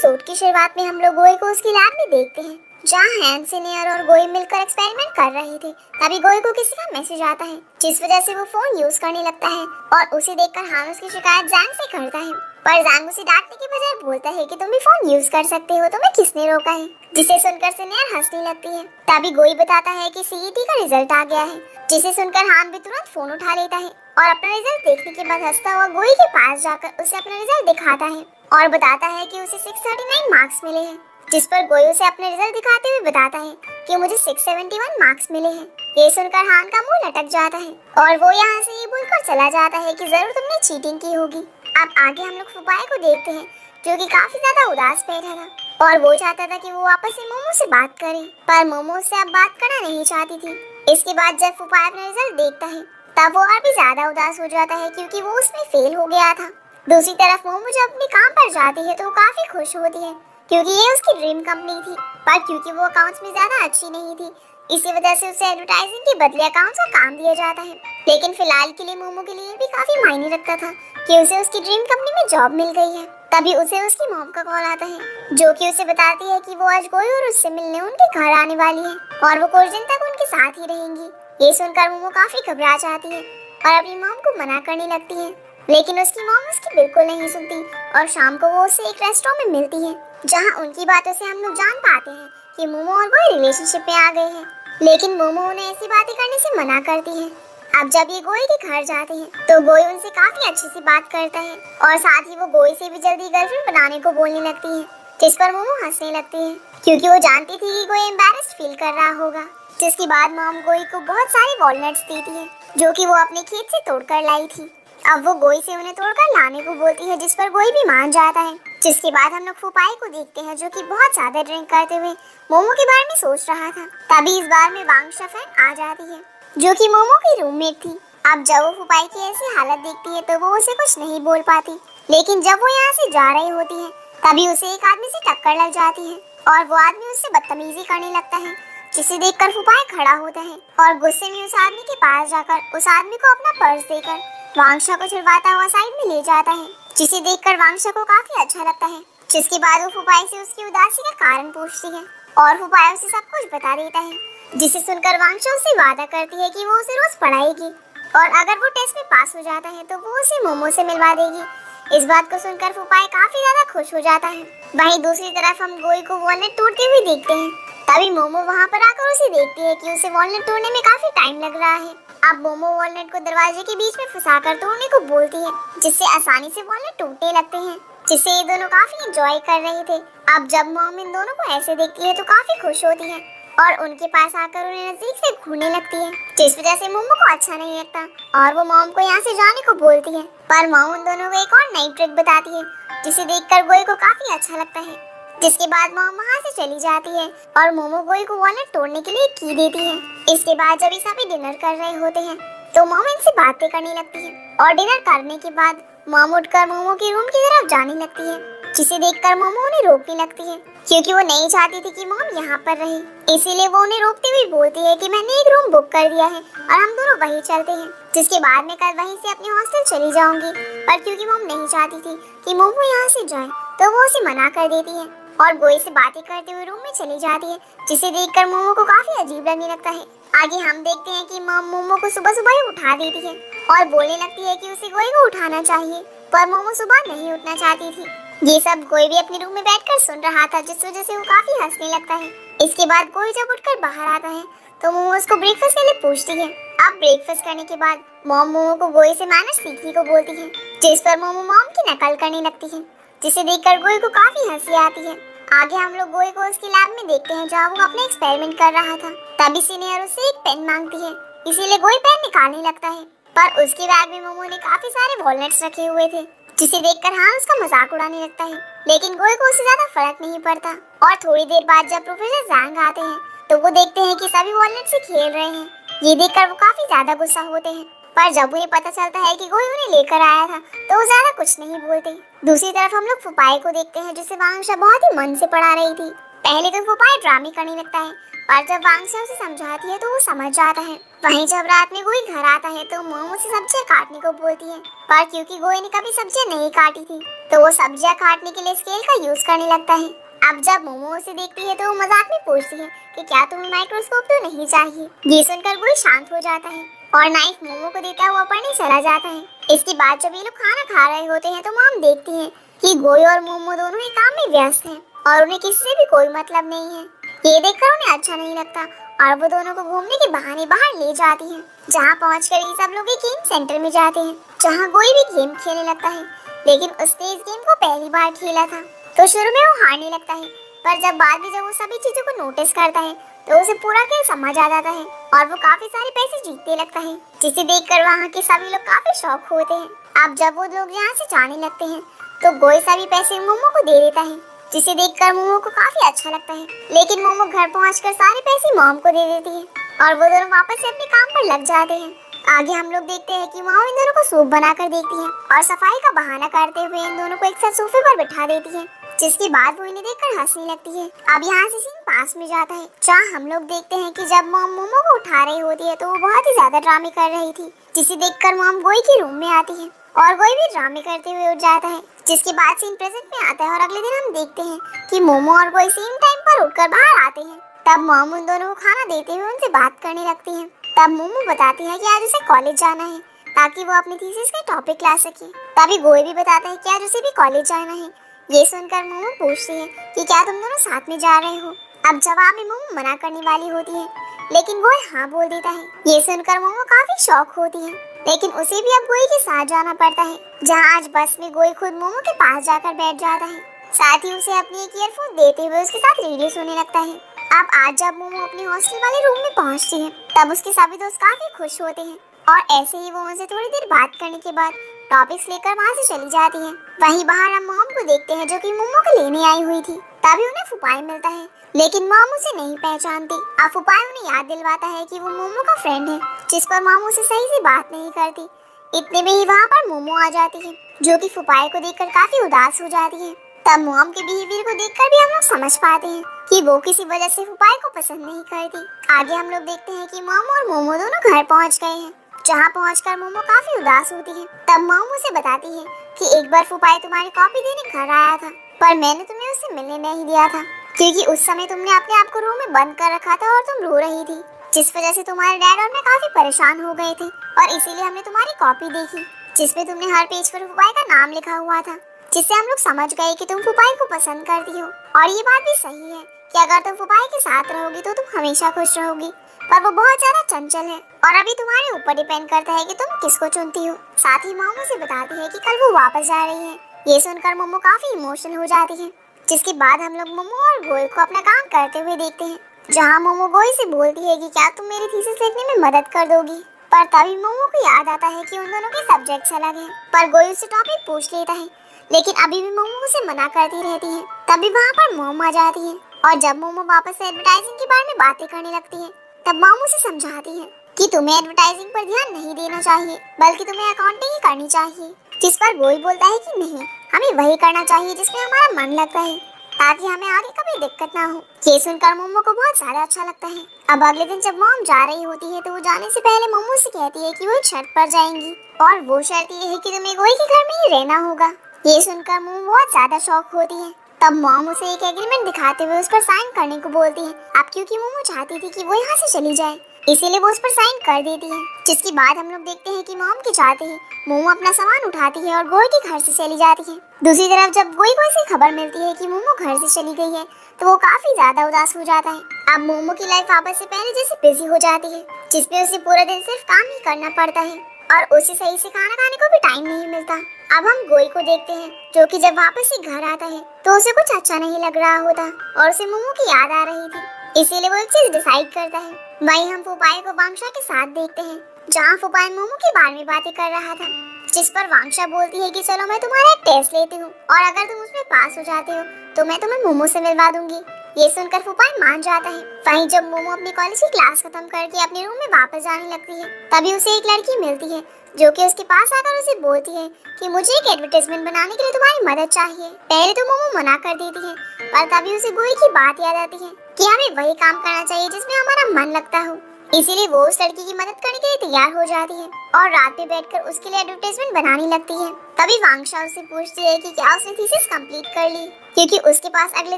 Episode की शुरुआत में हम लोग गोई को उसकी लैब में देखते हैं, जहाँ हैन सीनियर और गोई मिलकर एक्सपेरिमेंट कर रहे थे। तभी गोई को किसी का मैसेज आता है, जिस वजह से वो फोन यूज करने लगता है और उसे देखकर हान उसकी शिकायत जैंग से करता है। पर जैंग उसे डांटने की बजाय बोलता है कि तुम भी फोन यूज कर सकते हो, तुम्हें किसने रोका है। जिसे सुनकर सीनियर हंसने लगती है। तभी गोई बताता है कि सीईटी का रिजल्ट आ गया है, जिसे सुनकर हान भी तुरंत फोन उठा लेता है और अपना रिजल्ट देखने के बाद हंसता हुआ गोई के पास जाकर उसे अपना रिजल्ट दिखाता है और बताता है कि उसे 639 मार्क्स मिले हैं। जिस पर गोई उसे अपने रिजल्ट दिखाते हुए बताता है कि मुझे 671 मार्क्स मिले हैं। ये सुनकर हान का मुंह लटक जाता है और वो यहाँ से ये बोलकर चला जाता है कि जरूर तुमने चीटिंग की होगी। अब आगे हम लोग फुपाए को देखते हैं, जो कि काफी ज्यादा उदास बैठा था और वो चाहता था कि वो वापस से मोमो से बात करे, पर मोमो उससे अब बात करना नहीं चाहती थी। इसके बाद जब फुपाया अपना रिजल्ट देखता है, तब वो और भी ज्यादा उदास हो जाता है, क्योंकि वो उसमें फेल हो गया था। दूसरी तरफ मोमो जब अपने काम पर जाती है तो वो काफी खुश होती है, क्योंकि ये उसकी ड्रीम कंपनी थी। पर क्योंकि वो अकाउंट्स में ज्यादा अच्छी नहीं थी, इसी वजह से उसे एडवर्टाइजिंग के बदले अकाउंट्स का काम दिया जाता है। लेकिन फिलहाल के लिए मोमो के लिए भी काफी मायने रखता था कि उसे उसकी ड्रीम कंपनी में जॉब मिल गई है। तभी उसे उसकी मॉम का कॉल आता है, जो कि उसे बताती है कि वो आज गोई और उससे मिलने उनके घर आने वाली है और वो कुछ दिन तक उनके साथ ही रहेंगी। ये सुनकर मोमो काफी घबरा जाती है और अपनी मॉम को मना करने लगती है, लेकिन उसकी मॉम उसकी बिल्कुल नहीं सुनती और शाम को वो उससे एक रेस्टोरेंट में मिलती है, जहां उनकी बातों से हम लोग जान पाते हैं कि मोमो और गोई रिलेशनशिप में आ गए हैं। लेकिन मोमो उन्हें ऐसी बातें करने से मना करती है। अब जब ये गोई के घर जाते हैं तो गोई उनसे काफी अच्छे से बात करता है और साथ ही वो गोई से भी जल्दी गर्लफ्रेंड बनाने को बोलने लगती है, जिस पर मोमो हंसने लगती है, क्योंकि वो जानती थी कि गोई एम्बैरेस्ड फील कर रहा होगा। जिसके बाद मॉम गोई को बहुत सारे वॉलनट्स देती है, जो कि वो अपने खेत से तोड़कर लाई थी। अब वो गोई से उन्हें तोड़कर लाने को बोलती है, जिस पर गोई भी मान जाता है। जिसके बाद हम लोग फुपाई को देखते हैं, जो कि बहुत ज्यादा ड्रिंक करते हुए मोमो के बारे में सोच रहा था। तभी इस बार में वांग शफेन आ जाती है, जो कि मोमो की रूममेट थी। अब जब वो फुपाई की ऐसी हालत देखती है तो वो उसे कुछ नहीं बोल पाती, लेकिन जब वो यहाँ से जा रही होती है तभी उसे एक आदमी से टक्कर लग जाती है और वो आदमी उससे बदतमीजी करने लगता है, जिसे देखकर फुपाई खड़ा होता है और गुस्से में उस आदमी के पास जाकर उस आदमी को अपना पर्स देकर वांगशा को छुड़वाता हुआ साइड में ले जाता है, जिसे देखकर वांगशा को काफी अच्छा लगता है। जिसके बाद वो फुपाई से उसकी उदासी का कारण पूछती है और फुपाई उसे सब कुछ बता देता है, जिसे सुनकर वांगशा उससे वादा करती है कि वो उसे रोज पढ़ाएगी और अगर वो टेस्ट में पास हो जाता है तो वो उसे मोमो से मिलवा देगी। इस बात को सुनकर फुपाई काफी ज्यादा खुश हो जाता है। वहीं दूसरी तरफ हम गोई को वॉलनट तोड़ते हुए देखते हैं। तभी मोमो वहाँ पर आकर उसे देखती है कि उसे वॉलनट तोड़ने में काफी टाइम लग रहा है। अब मोमो वॉलनट को दरवाजे के बीच में फंसाकर तोड़ने को बोलती है, जिससे आसानी से वॉलनट टूटने लगते हैं, जिससे ये दोनों काफी एंजॉय कर रहे थे। अब जब मॉम इन दोनों को ऐसे देखती है तो काफी खुश होती है और उनके पास आकर उन्हें नजदीक से घूरने लगती है, जिस वजह से मोमो को अच्छा नहीं लगता और वो मॉम को यहाँ से जाने को बोलती है। पर मॉम उन दोनों को एक और नई ट्रिक बताती है, जिसे देखकर गोई को काफी अच्छा लगता है। जिसके बाद मॉम वहाँ से चली जाती है और मोमो गोई को वॉलनट तोड़ने के लिए की देती है। इसके बाद जब ये सभी डिनर कर रहे होते हैं तो मॉम इनसे बातें करने लगती है और डिनर करने के बाद मॉम उठकर मोमो के रूम की तरफ जाने लगती है, जिसे देखकर मोमो उन्हें रोकने लगती है, क्योंकि वो नहीं चाहती थी कि मॉम यहाँ पर रहे। इसीलिए वो उन्हें रोकते हुए बोलती है कि मैंने एक रूम बुक कर दिया है और हम दोनों वहीं चलते हैं, जिसके बाद मैं कल वहीं से अपने हॉस्टल चली जाऊंगी। पर क्योंकि मॉम नहीं चाहती थी कि मोमो यहाँ से जाए तो वो उसे मना कर देती है और गोई से बातें करते हुए रूम में चली जाती है, जिसे देखकर मोमो को काफी अजीब लगने लगता है। आगे हम देखते हैं कि मॉम मोमो को सुबह सुबह ही उठा देती है और बोलने लगती है कि उसे गोई को उठाना चाहिए, पर मोमो सुबह नहीं उठना चाहती थी। ये सब गोई भी अपने रूम में बैठकर सुन रहा था, जिस वजह से वो काफी हंसने लगता है। इसके बाद गोई जब उठकर बाहर आता है तो मोमो उसको ब्रेकफास्ट के लिए पूछती है। अब ब्रेकफास्ट करने के बाद मॉम मोमो को गोई से मैनर्स सीखने को बोलती है, जिस पर मोमो मॉम की नकल करने लगती है, जिसे देखकर गोई को काफी हंसी आती है। आगे हम लोग गोई को उसकी लैब में देखते हैं, जहाँ वो अपने एक्सपेरिमेंट कर रहा था। तभी सीनियर उससे एक पेन मांगती है, इसीलिए गोई पेन निकालने लगता है, पर उसके बैग में मोमो ने काफी सारे वॉलनट्स रखे हुए थे, जिसे देखकर हाँ उसका मजाक उड़ाने लगता है। लेकिन गोई को उससे ज्यादा फर्क नहीं पड़ता और थोड़ी देर बाद जब प्रोफेसर जैंग आते हैं तो वो देखते हैं कि सभी वॉलनट से खेल रहे हैं। ये देखकर वो काफी ज्यादा गुस्सा होते हैं, पर जब उन्हें पता चलता है कि गोई उन्हें लेकर आया था तो वो ज्यादा कुछ नहीं बोलते। दूसरी तरफ हम लोग फुपाई को देखते हैं जिसे वांगशा बहुत ही मन से पढ़ा रही थी। पहले तो फुपाई ड्रामे करने लगता है, पर जब वांगशा उसे समझाती है तो वो समझ जाता है। वहीं जब रात में गोई घर आता है तो मोमो से सब्जियां काटने को बोलती है, पर क्योंकि गोई ने कभी सब्जियां नहीं काटी थी तो वो सब्जियां काटने के लिए स्केल का यूज करने लगता है। अब जब मोमो उसे देखती है तो वो मजाक में पूछती है कि क्या तुम्हें माइक्रोस्कोप तो नहीं चाहिए। ये सुनकर गोई शांत हो जाता है और नाइफ मोमो को देता हुआ पढ़ने चला जाता है। इसके बाद जब ये लोग खाना खा रहे होते हैं तो मॉम देखती है कि गोई और मोमो दोनों ही काम में व्यस्त हैं और उन्हें किसी से भी कोई मतलब नहीं है। ये देखकर उन्हें अच्छा नहीं लगता और वो दोनों को घूमने के बहाने बाहर ले जाती है। जहाँ पहुँचकर ये सब लोग एक गेम सेंटर में जाते हैं जहाँ गोई भी गेम खेलने लगता है, लेकिन उसने इस गेम को पहली बार खेला था तो शुरू में वो हारने लगता है, पर जब बाद में जब वो सभी चीजों को नोटिस करता है तो उसे पूरा खेल समझ आ जाता है और वो काफी सारे पैसे जीतने लगता है, जिसे देखकर वहाँ के सभी लोग काफी शौक होते हैं। अब जब वो लोग यहाँ से जाने लगते हैं तो गोई सभी पैसे मोमो को दे देता है, जिसे देखकर मोमो को काफी अच्छा लगता है। लेकिन मोमो घर पहुँचकर सारे पैसे मॉम को दे देती है और वो दोनों वापस से अपने काम पर लग जाते हैं। आगे हम लोग देखते हैं कि मॉम इन दोनों को सूप बनाकर देती है और सफाई का बहाना करते हुए इन दोनों को एक साथ सोफे पर बिठा देती है, जिसके बाद वो इन्हें देखकर हंसने लगती है। अब यहाँ से सीन पास में जाता है जहाँ हम लोग देखते हैं कि जब मॉम मोमो को उठा रही होती है तो वो बहुत ही ज्यादा ड्रामे कर रही थी, जिसे देखकर मॉम गोई के रूम में आती है और गोई भी ड्रामे करते हुए उठ जाता है। जिसके बाद सीन प्रेजेंट में आता है और अगले दिन हम देखते हैं कि मोमो और गोई सेम टाइम पर उठकर बाहर आते हैं। तब मॉम उन दोनों को खाना देते हुए उनसे बात करने लगती है। तब मोमो बताती है कि आज उसे कॉलेज जाना है ताकि वो अपनी थीसिस के टॉपिक ला सके। तभी गोई भी बताता है कि आज उसे भी कॉलेज जाना है। ये सुनकर मोमो पूछती है कि क्या तुम दोनों साथ में जा रहे हो। अब जवाब में मोमो मना करने वाली होती है, लेकिन गोई हाँ बोल देता है। ये सुनकर मोमो काफी शौक होती है, लेकिन उसे भी अब गोई के साथ जाना पड़ता है, जहाँ आज बस में गोई खुद मोमो के पास जाकर बैठ जाता है। साथ ही उसे अपनी एक ईयरफोन देते हुए उसके साथ रेडियो सुनने लगता है। अब आज जब मोमो अपने हॉस्टल वाले रूम में पहुंचती है तब उसके सभी दोस्त काफी खुश होते हैं और ऐसे ही वो उनसे थोड़ी देर बात करने के बाद टॉपिक्स लेकर वहाँ से चली जाती है। वहीं बाहर हम मॉम को देखते हैं जो कि मोमो को लेने आई हुई थी। तभी उन्हें फुपाई मिलता है, लेकिन मॉम उसे नहीं पहचानती। अब फुपाई उन्हें याद दिलवाता है कि वो मोमो का फ्रेंड है, जिस पर मॉम उसे सही से बात नहीं करती। इतने में ही वहाँ पर मोमो आ जाती है जो कि फुपाई को देखकर काफी उदास हो जाती है। तब मॉम के बिहेवियर को देखकर भी हम लोग समझ पाते हैं कि वो किसी वजह से फुपाई को पसंद नहीं करती। आगे हम लोग देखते हैं कि मॉम और मोमो दोनों घर पहुंच गए हैं, जहां पहुंचकर मोमो काफी उदास होती है। तब मॉम उसे बताती है कि एक बार फुपाई तुम्हारी कॉपी देने घर आया था, पर मैंने तुम्हें उससे मिलने नहीं दिया था क्योंकि उस समय तुमने अपने आप को रूम में बंद कर रखा था और तुम रो रही थी, जिस वजह से तुम्हारे डैड और मैं काफी परेशान हो गए थे और इसीलिए हमने तुम्हारी कॉपी देखी जिसमें तुमने हर पेज पर फुपाई का नाम लिखा हुआ था, जिससे हम लोग समझ गए कि तुम फुपाई को पसंद करती हो। और ये बात भी सही है कि अगर तुम फुपाई के साथ रहोगी तो तुम हमेशा खुश रहोगी, पर वो बहुत ज्यादा चंचल है और अभी तुम्हारे ऊपर डिपेंड करता है कि तुम किसको चुनती हो। साथ ही मोमो से बताती है कि कल वो वापस जा रही है। ये सुनकर मोमो काफी इमोशनल हो जाती है, जिसके बाद हम लोग मोमो और गोई को अपना काम करते हुए देखते हैं, जहाँ मोमो गोई से बोलती है कि क्या तुम मेरी थीसिस लिखने में मदद कर दोगी। पर तभी मोमो को याद आता है कि उन दोनों के सब्जेक्ट्स अलग हैं, पर गोई उससे टॉपिक पूछ लेता है, लेकिन अभी भी मोमो उसे मना करती रहती है। तभी वहाँ पर मोम आ जाती है और जब मोमो वापस से एडवर्टाइजिंग के बारे में बातें करने लगती है तब मोम उसे समझाती है कि तुम्हें एडवर्टाइजिंग पर ध्यान नहीं देना चाहिए बल्कि तुम्हें अकाउंटिंग ही करनी चाहिए। जिस पर गोई बोलता है कि नहीं, हमें वही करना चाहिए जिसमें हमारा मन लगता है ताकि हमें आगे कभी दिक्कत ना हो। ये सुनकर मोमो को बहुत ज्यादा अच्छा लगता है। अब अगले दिन जब मॉम जा रही होती है तो वो जाने से पहले मोमो से कहती है कि वो एक शर्त पर जाएंगी और वो शर्त ये है कि तुम्हें गोई के घर में ही रहना होगा। ये सुनकर मोमो बहुत ज्यादा शौक होती है। तब मॉम उसे एक एग्रीमेंट दिखाते हुए उस पर साइन करने को बोलती है। अब क्योंकि मोमो चाहती थी कि वो यहाँ से चली जाए, इसीलिए वो उस पर साइन कर देती है। जिसके बाद हम लोग देखते हैं कि मॉम के चाहते ही मोमो अपना सामान उठाती है और गोई के घर से चली जाती है। दूसरी तरफ जब गोई को ऐसी खबर मिलती है कि मोमो घर से चली गई है तो वो काफी ज्यादा उदास हो जाता है। अब मोमो की लाइफ वापस से पहले जैसे बिजी हो जाती है, जिसमें उसे पूरा दिन सिर्फ काम ही करना पड़ता है और उसे सही से खाना खाने को भी टाइम नहीं मिलता। अब हम गोई को देखते हैं जो कि जब वापस से घर आता है तो उसे कुछ अच्छा नहीं लग रहा होता और उसे मोमो की याद आ रही थी, इसीलिए वो एक चीज डिसाइड करता है। वहीं हम फुपाई को वांगशा के साथ देखते हैं, जहाँ फुपाई मोमो के बारे में बातें कर रहा था, जिस पर वांगशा बोलती है कि चलो मैं तुम्हारा एक टेस्ट लेती हूँ और अगर तुम उसमें पास हो जाते हो तो मैं तुम्हें मोमो से मिलवा दूंगी। ये सुनकर फुपाई मान जाता है। वहीं जब मोमो अपनी कॉलेज की क्लास खत्म करके अपने रूम में वापस जाने लगती है, तभी उसे एक लड़की मिलती है जो कि उसके पास आकर उसे बोलती है कि मुझे एक एडवर्टाइजमेंट बनाने के लिए तुम्हारी मदद चाहिए। पहले तो मोमो मना कर देती है, पर तभी उसे गोई की बात याद आती है कि हमें वही काम करना चाहिए जिसमें हमारा मन लगता हो। इसीलिए वो उस लड़की की मदद करने के लिए तैयार हो जाती है और रात में बैठकर उसके लिए एडवर्टाइजमेंट बनाने लगती है। तभी वांगशा उससे पूछती है कि क्या उसने थीसिस कंप्लीट कर ली, क्योंकि उसके पास अगले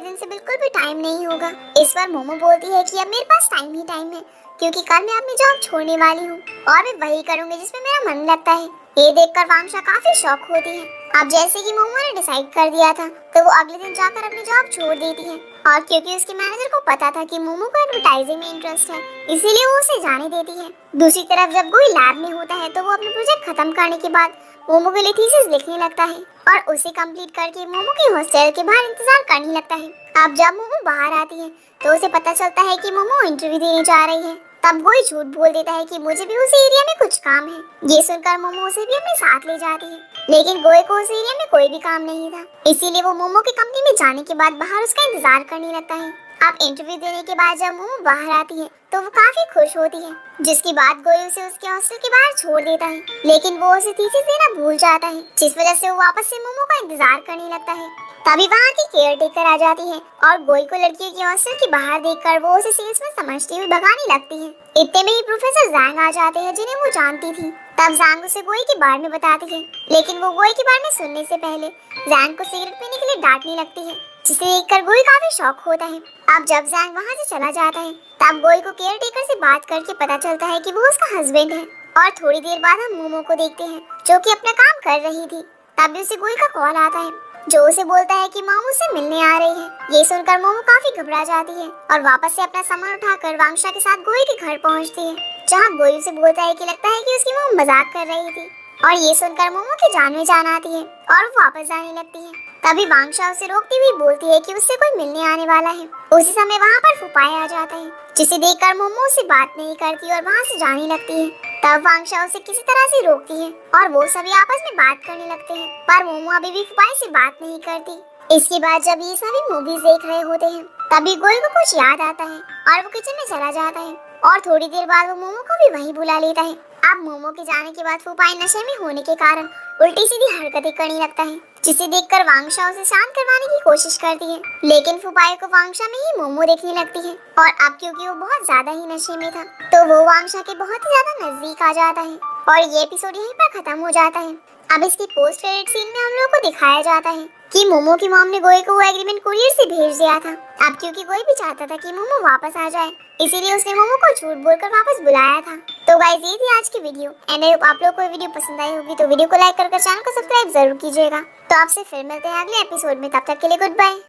दिन से बिल्कुल भी टाइम नहीं होगा। इस पर मोमो बोलती है कि अब मेरे पास टाइम ही टाइम है, क्योंकि कल मैं अपनी जॉब छोड़ने वाली हूँ और मैं वही करूँगी जिसमें मेरा मन लगता है। ये देखकर वांगशा काफी शॉक होती है। अब जैसे कि मोमो ने डिसाइड कर दिया था, तो वो अगले दिन जाकर अपनी जॉब छोड़ देती है। और क्योंकि उसके मैनेजर को पता था कि मोमो को एडवर्टाइजिंग में इंटरेस्ट है, इसीलिए वो उसे जाने देती है। दूसरी तरफ जब कोई लैब में होता है, तो वो अपना प्रोजेक्ट खत्म करने के बाद मोमो के लिए थीसिस लिखने लगता है और उसे कंप्लीट करके मोमो के हॉस्टल के बाहर इंतजार करने लगता है। अब जब मोमो बाहर आती है, तो उसे पता चलता है कि मोमो इंटरव्यू देने जा रही है। तब कोई झूठ बोल देता है कि मुझे भी उस एरिया में कुछ काम है। ये सुनकर मोमो उसे भी अपने साथ ले जाती है, लेकिन गोए को उस एरिया में कोई भी काम नहीं था, इसीलिए वो मोमो की कंपनी में जाने के बाद बाहर उसका इंतजार करने लगता है। अब इंटरव्यू देने के बाद जब मोमो बाहर आती है, तो वो काफी खुश होती है, जिसके बाद गोए उसे उसके हॉस्टल के बाहर छोड़ देता है, लेकिन वो उसे थीसिस देना भूल जाता है, जिस वजह से वो वापस से मोमो का इंतजार करने लगता है। तभी वहाँ की केयर टेकर आ जाती है और गोई को लड़कियों के हॉस्टल के बाहर देखकर वो उसे सेल्स में समझती हुई भगाने लगती है। इतने में ही प्रोफेसर जैंग आ जाते हैं, जिन्हें वो जानती थी। तब जैंग उसे गोई के बारे में बताती है, लेकिन वो गोई के बारे में सुनने से पहले जैंग को सिगरेट पीने के लिए डांटने लगती है, जिसे देखकर गोई काफी शॉक होता है। अब जब जैंग वहाँ से चला जाता है, तब गोई को केयर टेकर से बात करके पता चलता है कि वो उसका हस्बैंड है। और थोड़ी देर बाद हम मोमो को देखते हैं, जो कि अपना काम कर रही थी। तभी उसे गोई का कॉल आता है, जो उसे बोलता है कि मामू से मिलने आ रही है। ये सुनकर मोमो काफी घबरा जाती है और वापस से अपना सामान उठाकर वांगशा के साथ गोई के घर पहुंचती है, जहां गोई उसे बोलता है कि लगता है कि उसकी मोम मजाक कर रही थी। और ये सुनकर मोमो की जान में जान आती है और वो वापस जाने लगती है। तभी वांगशा उसे रोकती हुई बोलती है कि उससे कोई मिलने आने वाला है। उसी समय वहाँ पर फुपाई आ जाता है, जिसे देखकर मोमो से बात नहीं करती और वहाँ से जाने लगती है। तब वांगशा उसे किसी तरह से रोकती है और वो सभी आपस में बात करने लगते हैं, पर मोमो अभी भी फुपाई से बात नहीं करती। इसके बाद जब ये सभी मूवीज देख रहे होते हैं, तभी गोई को कुछ याद आता है और वो किचन में चला जाता है और थोड़ी देर बाद वो मोमो को भी वहीं बुला लेता है। अब मोमो के जाने के बाद फुपाई नशे में होने के कारण उल्टी सीधी हरकतें करने लगता है, जिसे देखकर वांगशा उसे शांत करवाने की कोशिश करती है, लेकिन फुपाई को वांगशा में ही मोमो देखने लगती है। और अब क्योंकि वो बहुत ज्यादा ही नशे में था, तो वो वांगशा के बहुत ही ज्यादा नजदीक आ जाता है और ये एपिसोड यहीं पर खत्म हो जाता है। अब इसकी पोस्ट क्रेडिट सीन में हम लोग को दिखाया जाता है कि मोमो की मॉम ने गोई को वो एग्रीमेंट कुरियर से भेज दिया था। अब क्योंकि गोई भी चाहता था कि मोमो वापस आ जाए, इसीलिए उसने मोमो को झूठ बोलकर वापस बुलाया था। तो गाइस ये थी आज की वीडियो एंड आप लोग को वीडियो पसंद आई होगी तो वीडियो को लाइक करके चैनल को सब्सक्राइब जरूर कीजिएगा। तो आपसे फिर मिलते हैं अगले एपिसोड में, तब तक के लिए गुड बाय।